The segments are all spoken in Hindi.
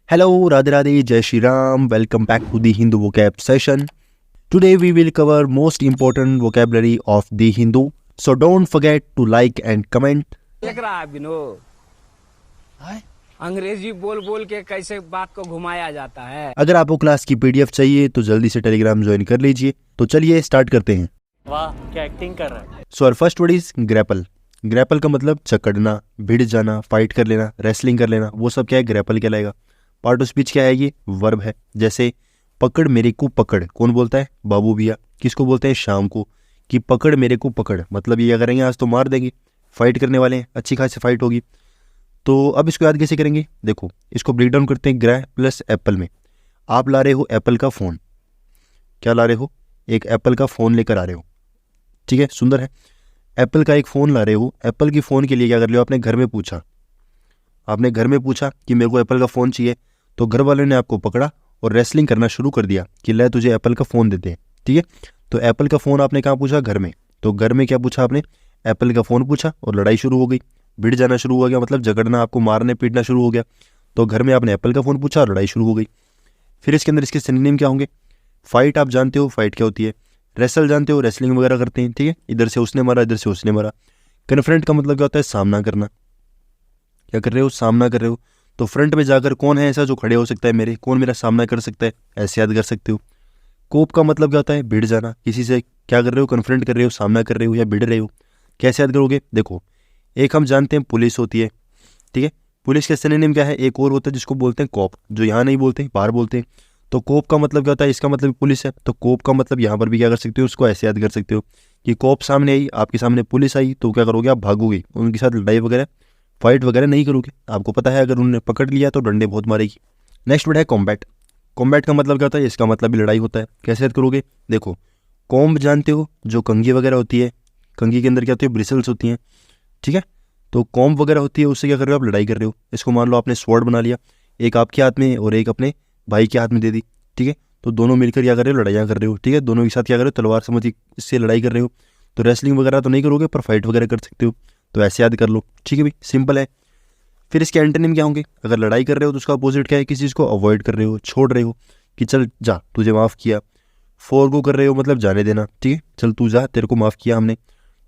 Hello, Radhe Radhe, Jai Shri Ram. Welcome back to the Hindu vocab session. Today we will cover most important vocabulary of the Hindu. So don't forget to like and comment. लग रहा है विनोद अंग्रेजी बोल बोल के कैसे बात को घुमाया जाता है। अगर आपको क्लास की पीडीएफ चाहिए तो जल्दी से टेलीग्राम ज्वाइन कर लीजिए। तो चलिए स्टार्ट करते हैं। वाह क्या एक्टिंग कर रहा है। So our first word is grapple. Grapple का मतलब चकड़ना, भिड़ जाना, फाइट कर लेना, रेसलिंग कर लेना, वो सब क्या है ग्रैपल कहलाएगा। पार्ट ऑफ स्पीच क्या है, ये वर्ब है। जैसे पकड़ मेरे को पकड़, कौन बोलता है, बाबू भैया। किसको बोलते हैं, शाम को, कि पकड़ मेरे को पकड़, मतलब ये क्या करेंगे, आज तो मार देंगे, फाइट करने वाले हैं, अच्छी खासी फाइट होगी। तो अब इसको याद कैसे करेंगे, देखो इसको ब्रेक डाउन करते हैं। ग्रै प्लस एप्पल में आप ला रहे हो एप्पल का फ़ोन। क्या ला रहे हो, एक एप्पल का फ़ोन लेकर आ रहे हो, ठीक है, सुंदर है। एप्पल का एक फ़ोन ला रहे हो, एप्पल की फ़ोन के लिए क्या कर लियो, आपने घर में पूछा, आपने घर में पूछा कि मेरे को एप्पल का फ़ोन चाहिए, तो घर वालों ने आपको पकड़ा और रेसलिंग करना शुरू कर दिया कि ले तुझे एप्पल का फ़ोन देते हैं, ठीक है। तो एप्पल का फ़ोन आपने कहाँ पूछा, घर में। तो घर में क्या पूछा आपने, एप्पल का फ़ोन पूछा और लड़ाई शुरू हो गई, भिड़ जाना शुरू हो गया, मतलब झगड़ना, आपको मारने पीटना शुरू हो गया। तो घर में आपने एप्पल का फ़ोन पूछा और लड़ाई शुरू हो गई। फिर इसके अंदर इसके सिनोनिम क्या होंगे, फाइट आप जानते हो, फाइट क्या होती है, रेसल जानते हो, रेसलिंग वगैरह करते हैं, ठीक है, इधर से उसने मारा, इधर से उसने मारा। कन्फ्रंट का मतलब क्या होता है, सामना करना, क्या कर रहे हो, सामना कर रहे हो। तो फ्रंट में जाकर कौन है ऐसा जो खड़े हो सकता है मेरे, कौन मेरा सामना कर सकता है, ऐसे याद कर सकते हो। कोप का मतलब क्या होता है, भिड़ जाना, किसी से क्या कर रहे हो, कन्फ्रंट कर रहे हो, सामना कर रहे हो या भिड़ रहे हो। कैसे याद करोगे, देखो एक हम जानते हैं पुलिस होती है, ठीक है, पुलिस के सिनोनिम क्या है, एक और होता है जिसको बोलते हैं कॉप, जो यहाँ नहीं बोलते बाहर बोलते हैं। तो कोप का मतलब क्या होता है, इसका मतलब पुलिस है, तो कोप का मतलब यहाँ पर भी क्या कर सकते हो, उसको ऐसे याद कर सकते हो कि कोप सामने आई, आपके सामने पुलिस आई, तो क्या करोगे, आप भागोगे, उनके साथ लड़ाई वगैरह फाइट वगैरह नहीं करोगे। आपको पता है अगर उन्होंने पकड़ लिया तो डंडे बहुत मारेगी। नेक्स्ट वर्ड है कॉम्बैट। कॉम्बैट का मतलब क्या होता है, इसका मतलब भी लड़ाई होता है। कैसे याद करोगे, देखो कॉम्ब जानते हो, जो कंघी वगैरह होती है, कंघी के अंदर क्या होती है, ब्रिसल्स होती हैं, ठीक है। तो कॉम्ब वगैरह होती है, उससे क्या कर रहे हो, आप लड़ाई कर रहे हो। इसको मान लो आपने स्वॉर्ड बना लिया, एक आपके हाथ में और एक अपने भाई के हाथ में दे दी, ठीक है। तो दोनों मिलकर क्या कर रहे हो, लड़ाइयाँ कर रहे हो, ठीक है, दोनों के साथ क्या कर रहे हो, तलवार समझ इससे लड़ाई कर रहे हो। तो रेसलिंग वगैरह तो नहीं करोगे पर फाइट वगैरह कर सकते हो, तो ऐसे याद कर लो, ठीक है भाई, सिंपल है। फिर इसके एंटोनिम क्या होंगे, अगर लड़ाई कर रहे हो तो उसका अपोजिट क्या है, किसी चीज़ को अवॉइड कर रहे हो, छोड़ रहे हो कि चल जा तुझे माफ़ किया। फोर को कर रहे हो मतलब जाने देना, ठीक है, चल तू जा तेरे को माफ़ किया हमने।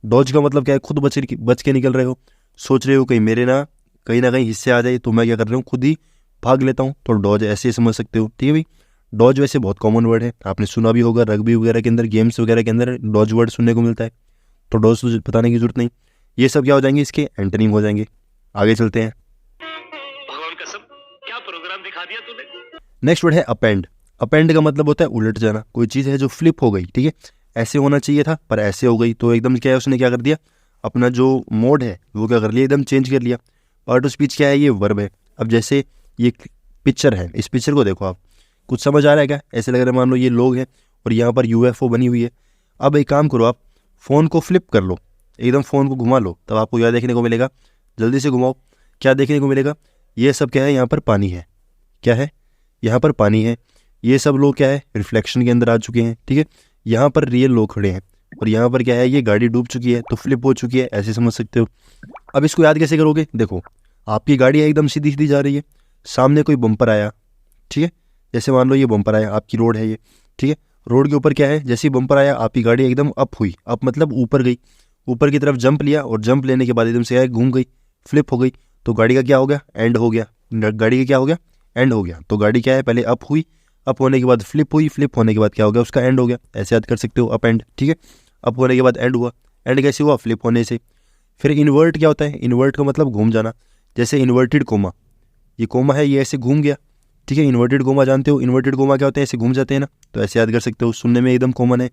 डॉज का मतलब क्या है, खुद बच के निकल रहे हो, सोच रहे हो कहीं मेरे कहीं ना कहीं हिस्से आ जाए, तो मैं क्या कर रहा हूँ, खुद ही भाग लेता हूँ, तो डॉज ऐसे समझ सकते हो, ठीक है भाई। डॉज वैसे बहुत कॉमन वर्ड है, आपने सुना भी होगा, रग्बी वगैरह के अंदर, गेम्स वगैरह के अंदर डॉज वर्ड सुनने को मिलता है, तो डॉज तो बताने की जरूरत नहीं। ये सब क्या हो जाएंगे, इसके एंटोनिम हो जाएंगे। आगे चलते हैं। भगवान कसम क्या प्रोग्राम दिखा दिया तूने। नेक्स्ट वर्ड है अपेंड। अपेंड का मतलब होता है उलट जाना, कोई चीज़ है जो फ्लिप हो गई, ठीक है, ऐसे होना चाहिए था पर ऐसे हो गई, तो एकदम क्या है, उसने क्या कर दिया, अपना जो मोड है वो क्या कर लिया, एकदम चेंज कर लिया। पार्ट ऑफ स्पीच क्या है, ये वर्ब है। अब जैसे ये पिक्चर है, इस पिक्चर को देखो आप, कुछ समझ आ रहा है क्या, ऐसे लग रहा है मान लो ये लोग हैं और यहाँ पर यूएफओ बनी हुई है। अब एक काम करो, आप फ़ोन को फ्लिप कर लो, एकदम फ़ोन को घुमा लो, तब आपको क्या देखने को मिलेगा, जल्दी से घुमाओ, क्या देखने को मिलेगा, ये सब क्या है, यहाँ पर पानी है, क्या है, यहाँ पर पानी है, ये सब लोग क्या है, रिफ्लेक्शन के अंदर आ चुके हैं, ठीक है, यहाँ पर रियल लोग खड़े हैं और यहाँ पर क्या है, ये गाड़ी डूब चुकी है, तो फ्लिप हो चुकी है, ऐसे समझ सकते हो। अब इसको याद कैसे करोगे, देखो आपकी गाड़ी एकदम सीधी सीधी जा रही है, सामने कोई बम्पर आया, ठीक है, जैसे मान लो ये बम्पर आया, आपकी रोड है ये, ठीक है, रोड के ऊपर क्या है, जैसे ही बम्पर आया आपकी गाड़ी एकदम अप हुई, अप मतलब ऊपर गई, ऊपर की तरफ जंप लिया और जंप लेने के बाद एकदम से घूम गई, फ्लिप हो गई, तो गाड़ी का क्या हो गया, एंड हो गया, गाड़ी का क्या हो गया, एंड हो गया। तो गाड़ी क्या है, पहले अप हुई, अप होने के बाद फ्लिप हुई, फ्लिप होने के बाद क्या हो गया, उसका एंड हो गया, ऐसे याद कर सकते हो, अप एंड, ठीक है। अप होने के बाद एंड हुआ, एंड कैसे हुआ, फ्लिप होने से। फिर इन्वर्ट क्या होता है, इन्वर्ट का मतलब घूम जाना, जैसे इन्वर्टेड कोमा, ये कोमा है, ये ऐसे घूम गया, ठीक है, इन्वर्टेड कोमा जानते हो, इन्वर्टेड कोमा क्या होते हैं, ऐसे घूम जाते हैं ना, तो ऐसे याद कर सकते हो, सुनने में एकदम कॉमन है।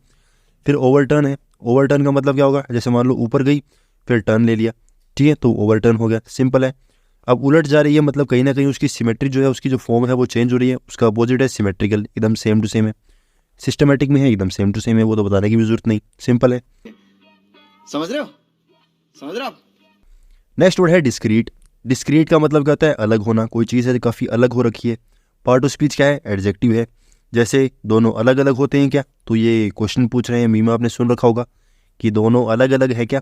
फिर ओवरटर्न है, ओवरटर्न का मतलब क्या होगा, जैसे मान लो ऊपर गई फिर टर्न ले लिया, ठीक है, तो ओवरटर्न हो गया, सिंपल है। अब उलट जा रही है मतलब कहीं ना कहीं उसकी सिमेट्री जो है, उसकी जो फॉर्म है वो चेंज हो रही है, उसका अपोजिट है सिमेट्रिकल, एकदम सेम टू सेम है। सिस्टमेटिक में है, एकदम सेम टू सेम है, वो तो बताने की भी जरूरत नहीं, सिंपल है। समझ रहे हो, समझ रहे हो आप। नेक्स्ट वर्ड है डिस्क्रीट। डिस्क्रीट का मतलब क्या होता है, अलग होना, कोई चीज़ है काफ़ी अलग हो रखी है। पार्ट ऑफ स्पीच क्या है, एडजेक्टिव है। जैसे दोनों अलग अलग होते हैं क्या, तो ये क्वेश्चन पूछ रहे हैं, मीमा आपने सुन रखा होगा कि दोनों अलग अलग है क्या।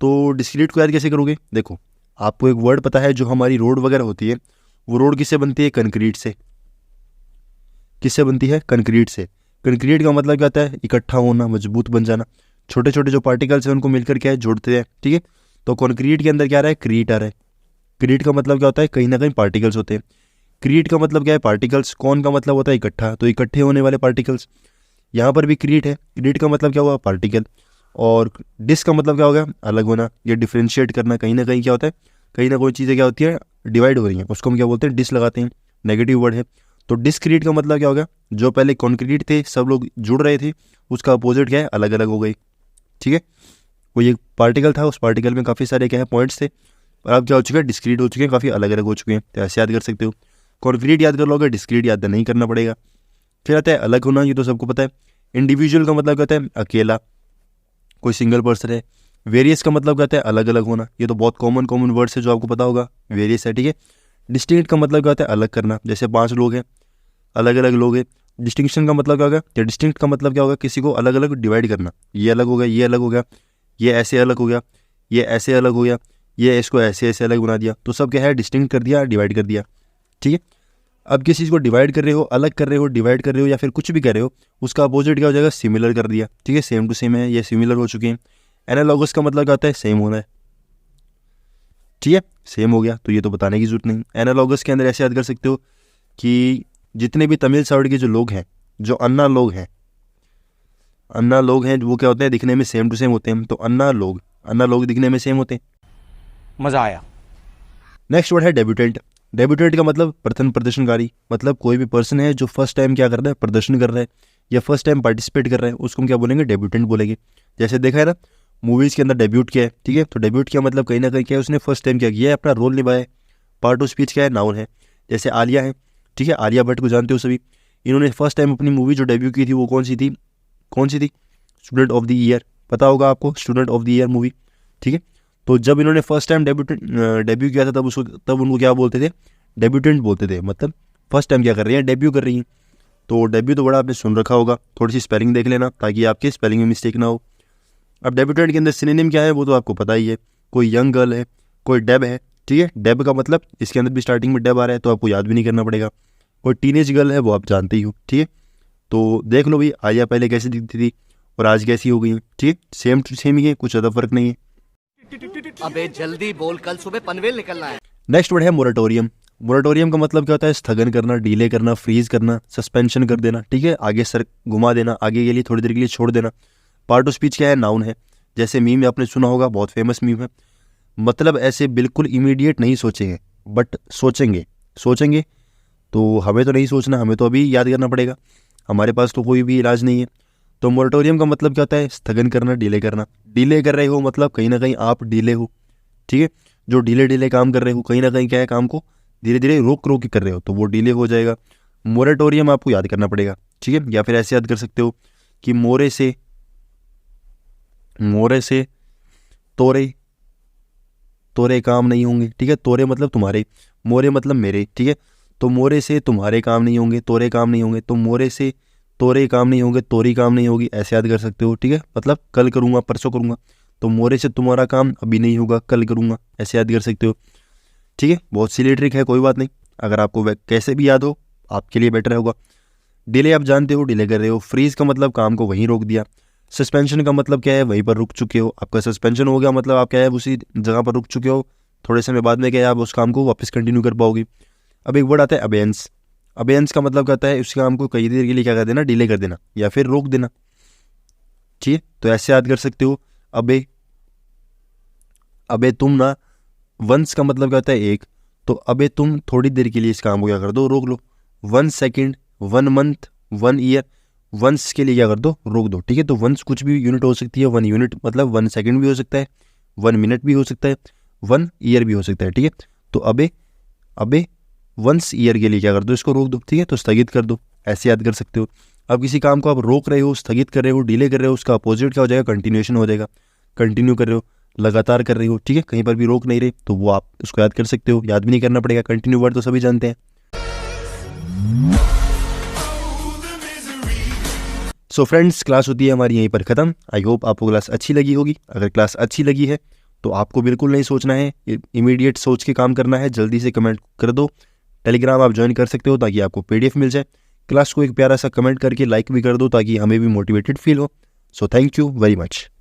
तो डिस्क्रीट को याद कैसे करोगे, देखो आपको एक वर्ड पता है, जो हमारी रोड वगैरह होती है वो रोड किससे बनती है? कंक्रीट से। किससे बनती है? कंक्रीट से। कंक्रीट का मतलब क्या होता है? इकट्ठा होना, मजबूत बन जाना। छोटे छोटे जो पार्टिकल्स हैं उनको मिलकर क्या है? जोड़ते हैं, ठीक है। तो कंक्रीट के अंदर क्या आ रहा है? क्रीट आ रहा है। क्रीट का मतलब क्या होता है? कहीं ना कहीं पार्टिकल्स होते हैं। क्रीट का मतलब क्या है? पार्टिकल्स। कौन का मतलब होता है? इकट्ठा, तो इकट्ठे होने वाले पार्टिकल्स। यहाँ पर भी क्रीट है। क्रीट का मतलब क्या हुआ? पार्टिकल। और डिस का मतलब क्या हो गया? अलग होना या डिफ्रेंशिएट करना। कहीं ना कहीं क्या होता है? कहीं ना कोई चीज़ें क्या होती है? डिवाइड हो रही हैं, उसको हम क्या बोलते हैं? डिस लगाते हैं, नेगेटिव वर्ड है। तो डिस्क्रीट का मतलब क्या हो गया? जो पहले कॉन्क्रीट थे, सब लोग जुड़ रहे थे, उसका अपोजिट क्या है? अलग अलग हो गई, ठीक है। कोई एक पार्टिकल था, उस पार्टिकल में काफ़ी सारे क्या है? पॉइंट्स थे, और अब क्या हो चुके हैं? डिस्क्रीट हो चुके हैं, काफ़ी अलग अलग हो चुके हैं। तो ऐसे याद कर सकते हो। कॉन्क्रीट याद कर लोगे, डिस्क्रीट याद नहीं करना पड़ेगा। फिर आता है अलग होना, ये तो सबको पता है। इंडिविजुअल का मतलब क्या होता है? अकेला, कोई सिंगल पर्सन है। वेरियस का मतलब क्या होता है? अलग अलग होना, ये तो बहुत कॉमन वर्ड्स है जो आपको पता होगा, वेरियस है, ठीक है। डिस्टिंक्ट का मतलब क्या होता है? अलग करना, जैसे 5 लोग हैं, अलग अलग लोग हैं। डिस्टिंक्शन का मतलब क्या होगा? या डिस्टिंक्ट का मतलब क्या होगा? किसी को अलग अलग डिवाइड करना, ये अलग हो गया, ये अलग हो गया, ये ऐसे अलग हो गया, ये ऐसे अलग हो गया, ये इसको ऐसे ऐसे अलग बना दिया, तो सब क्या है? डिस्टिंक्ट कर दिया, डिवाइड कर दिया, ठीक है। अब किसी चीज़ को डिवाइड कर रहे हो, अलग कर रहे हो, डिवाइड कर रहे हो, या फिर कुछ भी कर रहे हो, उसका अपोजिट क्या हो जाएगा? सिमिलर कर दिया, ठीक है। सेम टू सेम है, ये सिमिलर हो चुके हैं। एनालॉगस का मतलब क्या होता है? सेम होना है, ठीक है। सेम हो गया तो ये तो बताने की जरूरत नहीं। एनालॉगस के अंदर ऐसे याद कर सकते हो कि जितने भी तमिल साइड के जो लोग हैं, जो अन्ना लोग हैं, वो क्या होते हैं? दिखने में सेम टू सेम होते हैं। तो अन्ना लोग दिखने में सेम होते हैं। मजा आया। नेक्स्ट वर्ड है डेब्यूटेंट। डेब्यूटेंट का मतलब प्रथम प्रदर्शनकारी, मतलब कोई भी पर्सन है जो फर्स्ट टाइम क्या कर रहा है? प्रदर्शन कर रहा है, या फर्स्ट टाइम पार्टिसिपेट कर रहा है, उसको हम क्या बोलेंगे? डेब्यूटेंट बोलेंगे। जैसे देखा है ना, मूवीज़ के अंदर डेब्यूट किया है, ठीक है। तो डेब्यूट किया मतलब कहीं ना कहीं क्या है? उसने फर्स्ट टाइम क्या किया है? अपना रोल निभाया है। पार्ट ऑफ स्पीच क्या है? नाउन है। जैसे आलिया है, ठीक है, आलिया भट्ट को जानते हो सभी। इन्होंने फर्स्ट टाइम अपनी मूवी जो डेब्यू की थी वो कौन सी थी? स्टूडेंट ऑफ द ईयर, पता होगा आपको, student of the year movie, ठीक है। तो जब इन्होंने फर्स्ट टाइम डेब्यू किया था, तब उनको क्या बोलते थे? डेब्यूटेंट बोलते थे, मतलब फर्स्ट टाइम क्या कर रही हैं? डेब्यू कर रही हैं। तो डेब्यू तो बड़ा आपने सुन रखा होगा, थोड़ी सी स्पेलिंग देख लेना ताकि आपके स्पेलिंग में मिस्टेक ना हो। अब डेब्यूटेंट के अंदर सिनोनिम क्या है वो तो आपको पता ही है। कोई यंग गर्ल है, कोई डेब है, ठीक है। डेब का मतलब इसके अंदर भी स्टार्टिंग में डेब आ रहा है, तो आपको याद भी नहीं करना पड़ेगा। कोई टीनेज गर्ल है, वो आप जानते ही हो, ठीक है। तो देख लो भाई, आलिया पहले कैसी दिखती थी और आज कैसी हो गई है, ठीक है। सेम टू सेम ही है, कुछ ज़्यादा फर्क नहीं है। अबे जल्दी बोल, कल सुबह पनवेल निकलना है। नेक्स्ट वर्ड है मोरेटोरियम। मोरेटोरियम का मतलब क्या होता है? स्थगन करना, डीले करना, फ्रीज करना, सस्पेंशन कर देना, ठीक है। आगे सर घुमा देना, आगे के लिए थोड़ी देर के लिए छोड़ देना। पार्ट ऑफ स्पीच क्या है? नाउन है। जैसे मीम आपने सुना होगा, बहुत फेमस मीम है। मतलब ऐसे बिल्कुल इमीडिएट नहीं सोचेंगे, बट सोचेंगे तो हमें तो नहीं सोचना, हमें तो अभी याद करना पड़ेगा, हमारे पास तो कोई भी इलाज नहीं है। तो मोरेटोरियम का मतलब क्या होता है? स्थगन करना, डिले करना। डिले कर रहे हो मतलब कहीं ना कहीं आप डिले हो, ठीक है। जो डिले काम कर रहे हो, कहीं ना कहीं क्या है? काम को धीरे धीरे रोक के कर रहे हो, तो वो डिले हो जाएगा। मोरेटोरियम आपको याद करना पड़ेगा, ठीक है। या फिर ऐसे याद कर सकते हो कि मोरे से तोरे काम नहीं होंगे, ठीक है। तोरे मतलब तुम्हारे, मोरे मतलब मेरे, ठीक है। तो मोरे से तुम्हारे काम नहीं होंगे, तोरे काम नहीं होंगे। तो मोरे से तोरे काम नहीं होंगे, तोरी काम नहीं होगी, ऐसे याद कर सकते हो, ठीक है। मतलब कल करूँगा, परसों करूँगा। तो मोरे से तुम्हारा काम अभी नहीं होगा, कल करूँगा, ऐसे याद कर सकते हो, ठीक है। बहुत सिली ट्रिक है, कोई बात नहीं। अगर आपको कैसे भी याद हो आपके लिए बेटर होगा। डिले आप जानते हो, डिले कर रहे हो। फ्रीज का मतलब काम को वहीं रोक दिया। सस्पेंशन का मतलब क्या है? वहीं पर रुक चुके हो, आपका सस्पेंशन हो गया, मतलब आप क्या है? उसी जगह पर रुक चुके हो। थोड़े समय बाद में क्या है? आप उस काम को वापस कंटिन्यू कर पाओगे। अब एक वर्ड आता है अबेंस। अबेंस का मतलब कहता है उस काम को कई देर के लिए क्या कर देना? डिले कर देना या फिर रोक देना, ठीक है। तो ऐसे याद कर सकते हो। अबे तुम ना, वंस का मतलब क्या होता है? एक। तो अबे तुम थोड़ी देर के लिए इस काम को क्या कर दो? रोक लो। 1 सेकेंड, 1 मंथ, 1 ईयर, वंस के लिए क्या कर दो? रोक दो, ठीक है। तो वंस कुछ भी यूनिट हो सकती है। 1 यूनिट मतलब 1 सेकेंड भी हो सकता है, 1 मिनट भी हो सकता है, 1 ईयर भी हो सकता है, ठीक है। तो अबे वंस ईयर के लिए क्या कर दो? इसको रोक दो, ठीक है। तो स्थगित कर दो, ऐसे याद कर सकते हो। अब किसी काम को आप रोक रहे हो, स्थगित कर रहे हो, डिले कर रहे हो, उसका अपोजिट क्या हो जाएगा? कंटिन्यूएशन हो जाएगा। कंटिन्यू कर रहे हो, लगातार कर रही हो, ठीक है। कहीं पर भी रोक नहीं रहे, तो वो आप उसको याद कर सकते हो, याद भी नहीं करना पड़ेगा। कंटिन्यू वर्ड तो सभी जानते हैं। सो फ्रेंड्स, क्लास होती है हमारी यहीं पर ख़त्म। आई होप आपको क्लास अच्छी लगी होगी। अगर क्लास अच्छी लगी है तो आपको बिल्कुल नहीं सोचना है, इमीडिएट सोच के काम करना है। जल्दी से कमेंट कर दो टेलीग्राम आप ज्वाइन कर सकते हो ताकि आपको PDF मिल जाए। क्लास को एक प्यारा सा कमेंट करके लाइक भी कर दो ताकि हमें भी मोटिवेटेड फील हो। So thank you very much.